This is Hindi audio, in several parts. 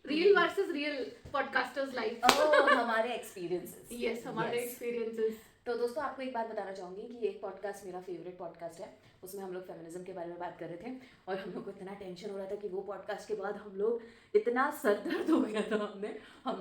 Real versus real podcasters life. हमारे एक्सपीरियंसेस। यस, हमारे एक्सपीरियंसेस। तो दोस्तों आपको एक बात बताना चाहूँगी कि एक पॉडकास्ट मेरा फेवरेट पॉडकास्ट है, उसमें हम लोग फेमिनिज्म के बारे में बात कर रहे थे और हम लोग को इतना टेंशन हो रहा था कि वो पॉडकास्ट के बाद हम लोग इतना सर दर्द हो गया था हमने।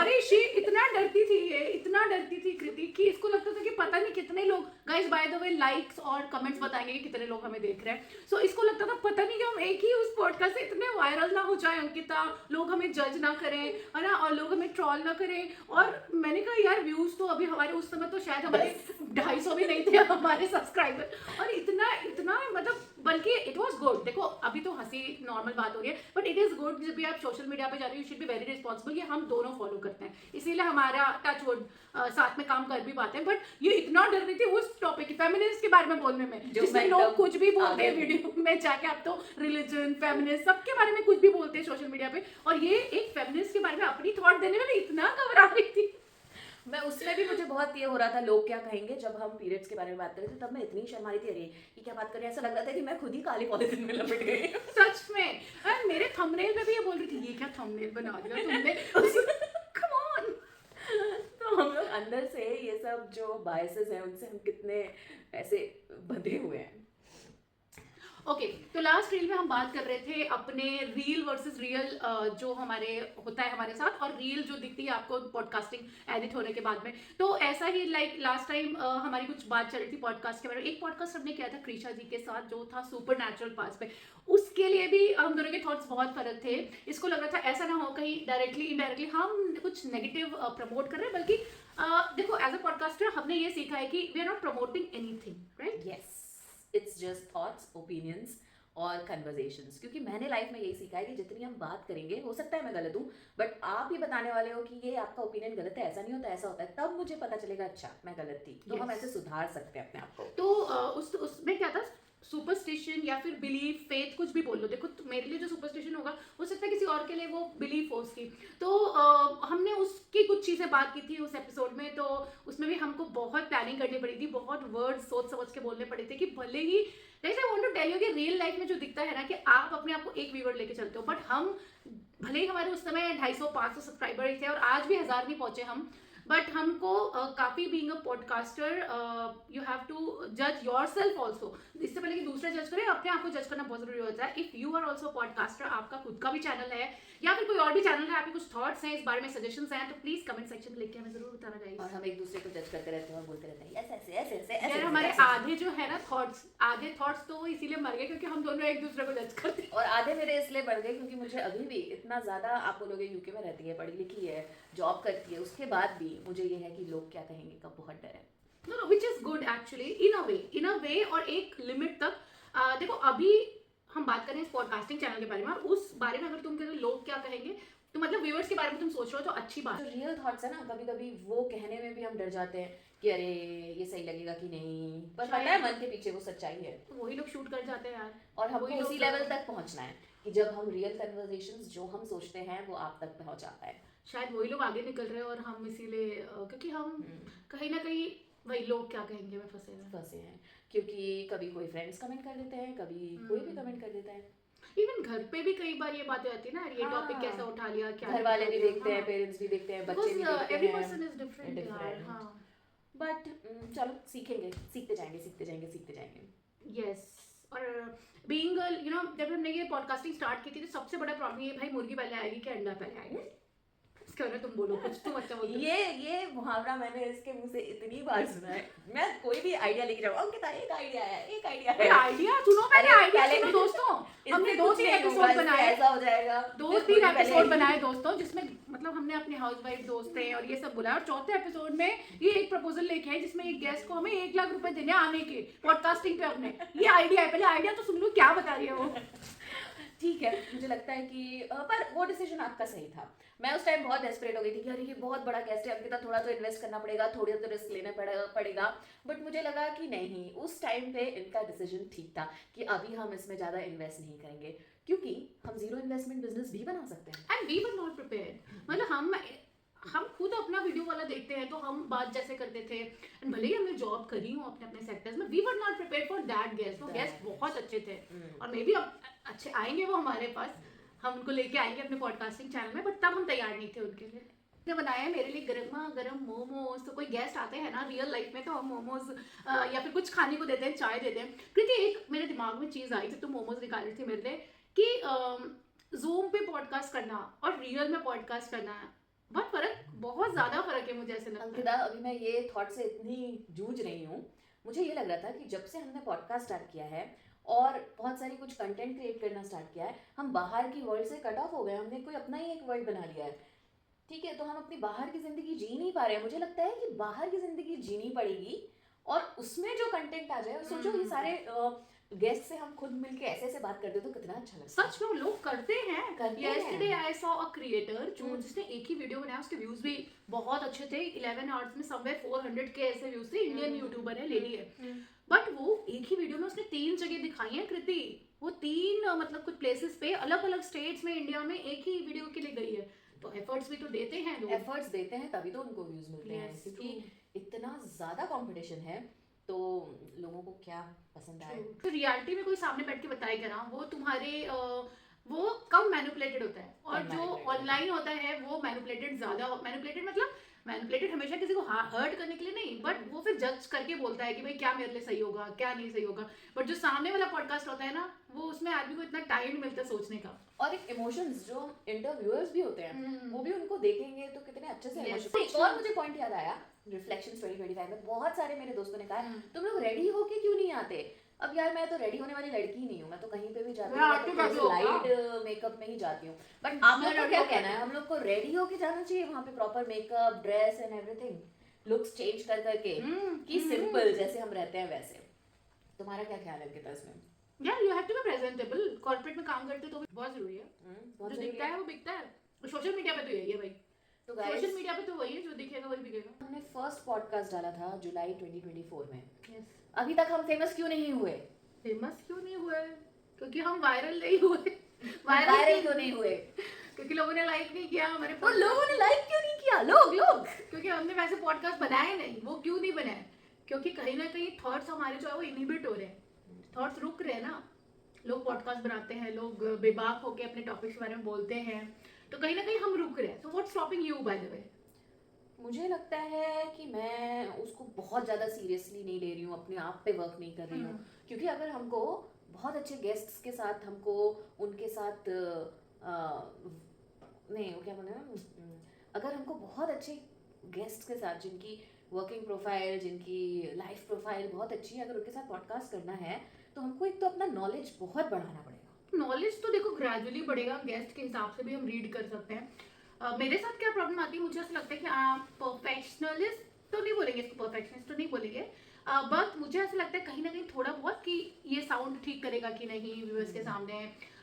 अरे शी इतना डरती थी, ये इतना डरती थी कृति कि इसको लगता था कि पता नहीं कितने लोग, guys by the way likes और कमेंट्स बताएंगे कि कितने लोग हमें देख रहे हैं। सो इसको लगता था पता नहीं कि हम एक ही उस पॉडकास्ट से इतने वायरल ना हो जाए अंकिता, लोग हमें जज ना करें, है ना, और लोग हमें ट्रॉल ना करें। और मैंने कहा यार व्यूज तो अभी हमारे उस समय तो शायद हमारे 250 भी नहीं थे हमारे सब्सक्राइबर, और इतना इतना मतलब, बल्कि इट वाज गुड। देखो अभी तो हंसी नॉर्मल बात हो रही है, बट इट इज गुड जब भी आप सोशल मीडिया पे जा रहे हो, you should be very responsible. ये हम दोनों फॉलो करते हैं, इसीलिए हमारा टच वुड साथ में काम कर भी पाते हैं। बट ये इतना डर रही थी उस टॉपिक फेमिनिस्ट के बारे में बोलने में, जिसमें लोग कुछ भी बोलते हैं वीडियो में जाके। अब तो रिलीजन, फेमिनिस्ट, सबके बारे में कुछ भी बोलते हैं सोशल मीडिया पे, और ये एक फेमिनिस्ट के बारे में अपनी थॉट देने में भी इतना घबरा रही थी। मैं उसमें भी मुझे बहुत ये हो रहा था लोग क्या कहेंगे। जब हम पीरियड्स के बारे में बात कर रहे थे तब मैं इतनी शर्मा रही थी, अरे ये क्या बात कर रही है, ऐसा लग रहा था कि मैं खुद ही काली पॉलिथिन में लपेट गई। सच में, और मेरे थंबनेल में भी ये बोल रही थी, ये क्या थंबनेल बना दिया तुमने। Come on. तो हम लोग अंदर से ये सब जो बायसेस हैं उनसे हम कितने ऐसे बंधे हुए हैं। ओके, तो लास्ट रील में हम बात कर रहे थे अपने रियल वर्सेस रियल जो हमारे होता है हमारे साथ, और रियल जो दिखती है आपको पॉडकास्टिंग एडिट होने के बाद में। तो ऐसा ही लाइक लास्ट टाइम हमारी कुछ बात चल रही थी पॉडकास्ट के बारे में। एक पॉडकास्ट हमने किया था कृषा जी के साथ जो था सुपर नेचुरल पास पे, उसके लिए भी हम दोनों के थॉट्स बहुत फर्क थे। इसको लग रहा था ऐसा ना हो कहीं डायरेक्टली इनडायरेक्टली हम कुछ नेगेटिव प्रमोट कर रहे हैं, बल्कि देखो एज अ पॉडकास्टर हमने ये सीखा है कि we are not promoting anything, right? Yes, it's just thoughts, opinions और कन्वर्जेशंस। क्योंकि मैंने लाइफ में यही सीखा है कि जितनी हम बात करेंगे, हो सकता है मैं गलत हूँ, बट आप ही बताने वाले हो कि ये आपका ओपिनियन गलत है, ऐसा नहीं होता, ऐसा होता है, तब मुझे पता चलेगा अच्छा मैं गलत थी। तो हम ऐसे सुधार सकते हैं अपने आप को। तो उसमें क्या था, सुपरस्टिशन या फिर बिलीफ, फेथ, कुछ भी बोल लो। देखो मेरे लिए जो सुपरस्टिशन होगा हो सकता है किसी और के लिए वो बिलीफ हो उसकी। तो हमने उसकी कुछ चीज़ें बात की थी उस एपिसोड में। तो उसमें भी हमको बहुत प्लानिंग करनी पड़ी थी, बहुत वर्ड सोच समझ के बोलने पड़े थे कि भले ही guys I want to tell you कि रियल लाइफ में जो दिखता है ना कि आप अपने आप को एक व्यूअर लेके चलते हो, बट हम भले ही हमारे उस समय 250-500 सब्सक्राइबर थे और आज भी 1000 नहीं पहुंचे हम, बट हमको काफ़ी being a podcaster you have to जज योर सेल्फ ऑल्सो। इससे पहले कि दूसरे जज करें, अपने आप को जज करना बहुत जरूरी होता है। If you are also podcaster, आपका खुद का भी चैनल है या फिर कोई और भी चैनल है, आपके कुछ थॉट्स हैं इस बारे में, सजेशंस हैं, तो प्लीज कमेंट सेक्शन में लिख के हमें जरूर बताना गाइस। और हम एक दूसरे को जज करते रहते हैं और बोलते रहते हैं ऐसे ऐसे ऐसे ऐसे यार ऐसे। हमारे आधे जो है ना थॉट्स, आधे थॉट्स तो इसीलिए मर गए क्योंकि हम दोनों एक दूसरे को जज करते हैं, और आधे मेरे इसलिए बढ़ गए क्योंकि मुझे अभी भी इतना ज़्यादा, आप बोलोगे यूके में रहती है, पढ़ी लिखी है, जॉब करती है, उसके बाद भी मुझे ये है कि लोग क्या कहेंगे का बहुत डर है। No which is good actually in a way, और एक लिमिट तक। देखो अभी हम बात करें इस पॉडकास्टिंग चैनल के बारे में, और उस बारे में अगर तुम कह रहे हो लोग क्या कहेंगे, तो मतलब व्यूअर्स के बारे में तुम सोच रहे हो तो अच्छी बात। जो रियल थॉट्स है ना, कभी कभी वो कहने में भी हम डर जाते हैं कि अरे ये सही लगेगा कि नहीं, पर पता है मन के पीछे वो सच्चाई है। तो वही लोग शूट कर जाते हैं यार, और हमको उसी लेवल तक पहुंचना है कि जब हम रियल कन्वर्सेशंस जो हम सोचते हैं वो आप तक पहुंचा पाए। शायद वही लोग आगे निकल रहे हैं और हम इसीलिए क्योंकि हम कहीं ना कहीं वही लोग क्या कहेंगे में फंसे हैं। क्योंकि कभी कोई फ्रेंड्स कमेंट कर देते हैं, कभी कोई भी कमेंट कर देता है। इवन घर पे भी कई बार ये बातें आती है ना, ये टॉपिक कैसा उठा लिया, क्या घर वाले भी देखते हैं, पेरेंट्स भी देखते हैं, बच्चे भी देखते हैं, एवरी पर्सन इज डिफरेंट यार। हाँ बट चलो सीखेंगे, सीखते जाएंगे सीखते जाएंगे सीखते जाएंगे। यस। और बीइंग यू नो, जब हमने ये पॉडकास्टिंग स्टार्ट की थी तो सबसे बड़ा प्रॉब्लम ये, भाई मुर्गी पहले आएगी कि अंडा पहले आएगा? इसके बारे में तुम बोलो कुछ, तुम अच्छा बोलो। ये मुहावरा मैंने इसके मुंह से इतनी बार सुना है। मैं कोई भी आइडिया लेके जाऊँ, अंकिता एक आइडिया है, एक आइडिया है। आइडिया सुनो, पहले आइडिया सुनो दोस्तों। हमने 2-3 एपिसोड बनाए, ऐसा हो जाएगा, 2-3 एपिसोड बनाए दोस्तों, जिसमें मतलब हमने अपने हाउसवाइफ दोस्त हैं और ये सब बुलाया, और चौथे एपिसोड में ये एक प्रपोजल लेके आए जिसमें एक गेस्ट को हमें 1 लाख रुपए देने आने के पॉडकास्टिंग पे अपने। ये आइडिया है, पहले आइडिया तो सुन लो क्या बता रही है वो। ठीक है, मुझे लगता है कि पर वो डिसीजन आपका सही था। मैं उस टाइम बहुत डेस्परेट हो गई थी कि अरे ये बहुत बड़ा गेस्ट है, अंकिता थोड़ा तो इन्वेस्ट करना पड़ेगा, थोड़ा तो रिस्क लेना पड़ेगा। बट मुझे लगा कि नहीं, उस टाइम पे इनका डिसीजन ठीक था कि अभी हम इसमें ज़्यादा इन्वेस्ट नहीं करेंगे, क्योंकि हम जीरो इन्वेस्टमेंट बिजनेस भी बना सकते हैं। And we were not prepared. मतलब हम खुद अपना वीडियो वाला देखते हैं तो हम बात जैसे करते थे, एंड भले ही हमने जॉब करी हो अपने अपने सेक्टर्स में, we were not prepared for that guest. वो गेस्ट बहुत अच्छे थे और मे बी अब अच्छे आएंगे वो हमारे पास, हम उनको लेके आएंगे अपने पॉडकास्टिंग चैनल में, बट तब हम तैयार नहीं थे उनके लिए। ने बनाया है मेरे लिए गर्मा गर्म मोमोज। तो कोई गेस्ट आते हैं ना रियल लाइफ में तो हम मोमोज या फिर कुछ खाने को देते हैं, चाय देते हैं। क्योंकि एक मेरे दिमाग में चीज़ आई जब तुम मोमोज निकाल रही थी मेरे लिए कि जूम पे पॉडकास्ट करना और रियल में पॉडकास्ट करना है बहुत ज़्यादा फर्क है मुझे ऐसे लगता है। अंकिता, अभी मैं ये थॉट से इतनी जूझ रही हूँ, मुझे ये लग रहा था कि जब से हमने पॉडकास्ट स्टार्ट किया है और बहुत सारी कुछ कंटेंट क्रिएट करना स्टार्ट किया है, हम बाहर की वर्ल्ड से कट ऑफ हो गए। हमने कोई अपना ही एक वर्ल्ड बना लिया है, ठीक है? तो हम अपनी बाहर की जिंदगी जी नहीं पा रहे हैं। मुझे लगता है कि बाहर की जिंदगी जीनी पड़ेगी और उसमें जो कंटेंट आ जाए, सोचो ये सारे गेस्ट से हम खुद मिलके ऐसे ऐसे बात करते तो कितना अच्छा लगता। सच में लोग करते हैं। Yesterday I saw a creator जिसने एक ही वीडियो बनाया, उसके व्यूज भी बहुत अच्छे थे। 11 आवर्स में समवेयर 400 के ऐसे व्यूज थे। इंडियन यूट्यूबर है, लेडी है, बट वो एक ही वीडियो में उसने 3 जगह दिखाई है कृति। वो 3 मतलब कुछ प्लेसेस पे अलग अलग स्टेट्स में इंडिया में एक ही वीडियो के लिए गई है। तो एफर्ट्स भी तो देते हैं लोग। एफर्ट्स देते हैं तभी तो उनको व्यूज मिलते हैं, क्योंकि इतना ज्यादा कंपटीशन है तो लोगों को क्या पसंद आए। तो रियलिटी में कोई सामने बैठ के बताएगा ना, वो तुम्हारे वो कम मैनिपुलेटेड होता है, और जो ऑनलाइन होता है वो मैनिपुलेटेड ज्यादा। मैनिपुलेटेड हमेशा किसी को हर्ट करने के लिए नहीं, बट वो फिर जज करके बोलता है कि भाई क्या मेरे लिए सही होगा क्या नहीं सही होगा। बट जो सामने वाला पॉडकास्ट होता है ना, वो उसमें आदमी को इतना टाइम नहीं मिलता सोचने का। और एक इमोशंस जो इंटरव्यूअर्स भी होते हैं वो भी उनको देखेंगे तो कितने अच्छे से Yes, एक और मुझे पॉइंट याद आया, रिफ्लेक्शंस 2025 में बहुत सारे मेरे दोस्तों ने कहा तुम लोग रेडी होके क्यों नहीं आते। अब यार मैं तो रेडी होने वाली लड़की नहीं हूँ, मैं तो कहीं पे भी जाती हूँ तो लाइट मेकअप में ही जाती हूँ। बट आप लोग का क्या कहना है, हम लोग को रेडी होके जाना चाहिए वहाँ पे, proper makeup dress and everything, looks change कर करके कि सिंपल जैसे हम रहते हैं वैसे? तुम्हारा क्या ख्याल है अंकिता इसमें? यार you have to be presentable. Corporate में काम करते तो बहुत जरूरी है। जो दिखता है वो बिकता है। सोशल मीडिया पे तो यही है भाई, तो सोशल मीडिया पे तो वही है, जो दिखेगा वही बिकेगा। हमने फर्स्ट पॉडकास्ट डाला था जुलाई 2024 में। yes. अभी तक हम फेमस क्यों नहीं हुए? फेमस क्यों नहीं हुए? क्योंकि हम वायरल नहीं हुए। वायरल क्यों नहीं हुए? क्योंकि लोगों ने लाइक नहीं किया हमारे। तो लोगों ने लाइक क्यों नहीं किया? लोग क्योंकि हमने वैसे पॉडकास्ट बनाए नहीं। वो क्यों नहीं बनाए? क्योंकि कहीं ना कहीं थॉट्स हमारे जो है वो इनहिबिट हो रहे हैं, थॉट्स रुक रहे हैं ना। लोग पॉडकास्ट बनाते हैं, लोग बेबाक होके अपने टॉपिक्स के बारे में बोलते हैं, तो कहीं ना कहीं हम रुक रहे हैं। So what's stopping you by the way? मुझे लगता है कि मैं उसको बहुत ज़्यादा सीरियसली नहीं ले रही हूँ, अपने आप पे वर्क नहीं कर रही हूँ। क्योंकि अगर हमको बहुत अच्छे गेस्ट्स के साथ हमको उनके साथ नहीं वो क्या बोले, अगर हमको बहुत अच्छे गेस्ट्स के साथ जिनकी वर्किंग प्रोफाइल, जिनकी लाइफ प्रोफाइल बहुत अच्छी है, अगर उनके साथ पॉडकास्ट करना है तो हमको एक तो अपना नॉलेज बहुत बढ़ाना पड़ेगा। नॉलेज तो देखो ग्रेजुअली बढ़ेगा, गेस्ट के हिसाब से भी हम रीड कर सकते हैं। मेरे साथ क्या प्रॉब्लम आती है, मुझे ऐसा लगता है कि आप परफेक्शनलिस्ट तो नहीं बोलेंगे, इसको परफेक्शनिस्ट तो नहीं बोलेंगे, बट मुझे ऐसा लगता है कहीं ना कहीं थोड़ा बहुत कि ये साउंड ठीक करेगा कि नहीं व्यूअर्स के सामने,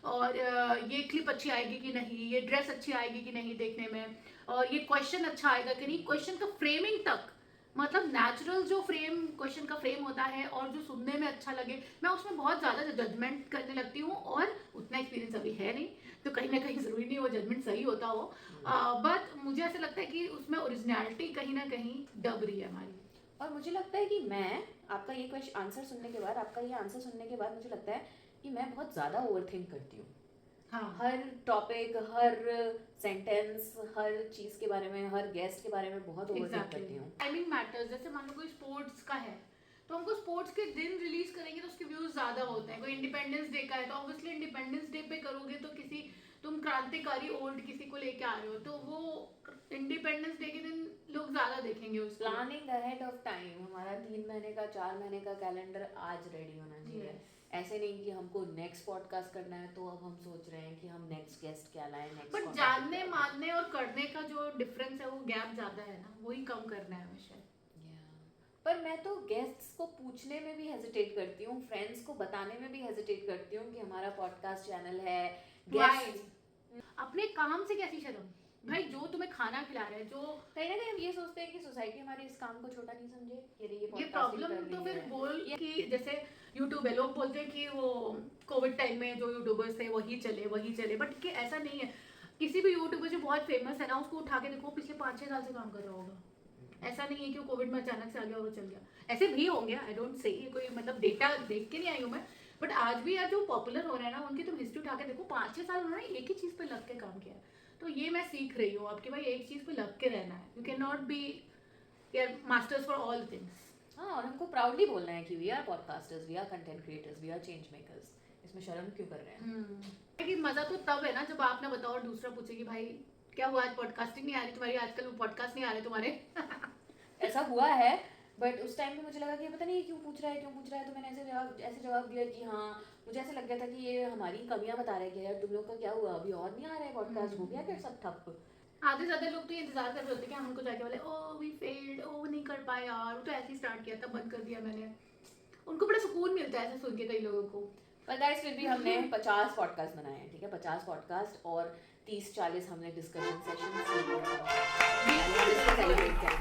और ये क्लिप अच्छी आएगी कि नहीं, ये ड्रेस अच्छी आएगी कि नहीं देखने में, और ये क्वेश्चन अच्छा आएगा कि नहीं, क्वेश्चन का फ्रेमिंग तक, मतलब नेचुरल जो फ्रेम क्वेश्चन का फ्रेम होता है और जो सुनने में अच्छा लगे, मैं उसमें बहुत ज़्यादा जजमेंट करने लगती हूँ। और उतना एक्सपीरियंस अभी है नहीं, तो कहीं ना कहीं ज़रूरी नहीं वो जजमेंट सही होता हो, बट मुझे ऐसा लगता है कि उसमें ओरिजिनलिटी कहीं ना कहीं दब रही है हमारी। और मुझे लगता है कि मैं आपका ये क्वेश्चन आंसर सुनने के बाद, आपका ये आंसर सुनने के बाद मुझे लगता है कि मैं बहुत ज़्यादा ओवरथिंक करती हूँ। हाँ, हर टॉपिक, हर सेंटेंस, हर चीज़ के बारे में, हर गेस्ट के बारे में बहुत ओवरथिंक करती हूँ। Timing matters. जैसे मान लो कोई स्पोर्ट्स का है तो हमको स्पोर्ट्स के दिन रिलीज करेंगे तो उसके व्यूज ज्यादा होते हैं। कोई इंडिपेंडेंस डे का है तो ऑब्वियसली इंडिपेंडेंस डे पे करोगे, तो किसी तुम क्रांतिकारी ओल्ड किसी को लेके आ रहे हो तो वो इंडिपेंडेंस डे के दिन लोग ज्यादा देखेंगे उसको। प्लानिंग अहेड ऑफ टाइम, हमारा 3 महीने का 4 महीने का कैलेंडर आज रेडी होना चाहिए। ऐसे नहीं कि हमको नेक्स्ट पॉडकास्ट करना है तो अब हम सोच रहे हैं कि हम नेक्स्ट गेस्ट क्या लाएं, नेक्स्ट। बट जानने मानने और करने का जो डिफरेंस है वो गैप ज्यादा है ना, वही कम करना है हमेशा। पर मैं तो गेस्ट्स को पूछने में भी हेजिटेट करती हूँ, फ्रेंड्स को बताने में भी हेजिटेट करती हूँ कि हमारा पॉडकास्ट चैनल है। अपने काम से कैसी शर्म भाई, जो तुम्हें खाना खिला रहे हैं, जो कहीं ना कहीं हम ये सोचते हैं कि सोसाइटी हमारे इस काम को छोटा नहीं समझे, ये प्रॉब्लम तो फिर बोल कि जैसे यूट्यूब है, लोग बोलते हैं कि वो कोविड टाइम में जो यूट्यूबर्स थे वही चले, बट कि ऐसा नहीं है। किसी भी यूट्यूबर जो बहुत फेमस है ना, उसको उठा के देखो, पिछले 5-6 साल से काम कर रहा होगा। ऐसा नहीं है कि वो कोविड में अचानक से आ गया और वो चल गया। ऐसे भी होंगे, आई डोंट से, कोई मतलब डेटा देख के नहीं आई हूँ मैं, बट आज भी यार जो पॉपुलर हो रहे हैं ना, उनकी तुम हिस्ट्री उठा के देखो, 5-6 साल उन्होंने एक ही चीज़ पे लग के काम किया है। तो ये मैं सीख रही हूँ अब कि भाई एक चीज़ पे लग के रहना है, यू कैन नॉट बी यार मास्टर्स फॉर ऑल थिंग्स। हाँ, और हमको प्राउडली बोलना है कि we are podcasters, we are content creators, we are change makers. इसमें शर्म क्यों कर रहे हैं? कि मज़ा तो तब है ना जब आपने बताओ और दूसरा पूछे कि भाई क्या हुआ, आज पॉडकास्टिंग नहीं आ रही तुम्हारी, आजकल पॉडकास्ट नहीं आ रहे तुम्हारे। ऐसा हुआ है, बट उस टाइम पे मुझे लगा कि पता नहीं क्यों पूछ रहा है, तो मैंने ऐसे जवाब दिया कि हाँ, मुझे ऐसे लग गया था कि ये हमारी कमियां बता रहे हैं कि यार तुम लोग का क्या हुआ, अभी और नहीं आ रहा है पॉडकास्ट, हो गया क्या सब ठप? आधे से ज्यादा लोग तो ये इंतजार कर रहे होते कि हम उनको जाके बोले ओ वी फेल्ड, ओ वो नहीं कर पाए यार, वो तो ऐसे ही स्टार्ट किया था, बंद कर दिया मैंने। उनको बड़ा सुकून मिलता है ऐसे सुन के कई लोगों को। पर गाइस फिर भी हमने 50 पॉडकास्ट बनाए हैं, ठीक है, 50 पॉडकास्ट और 30-40 हमने डिस्कशन सेशन सेलिब्रेट करें।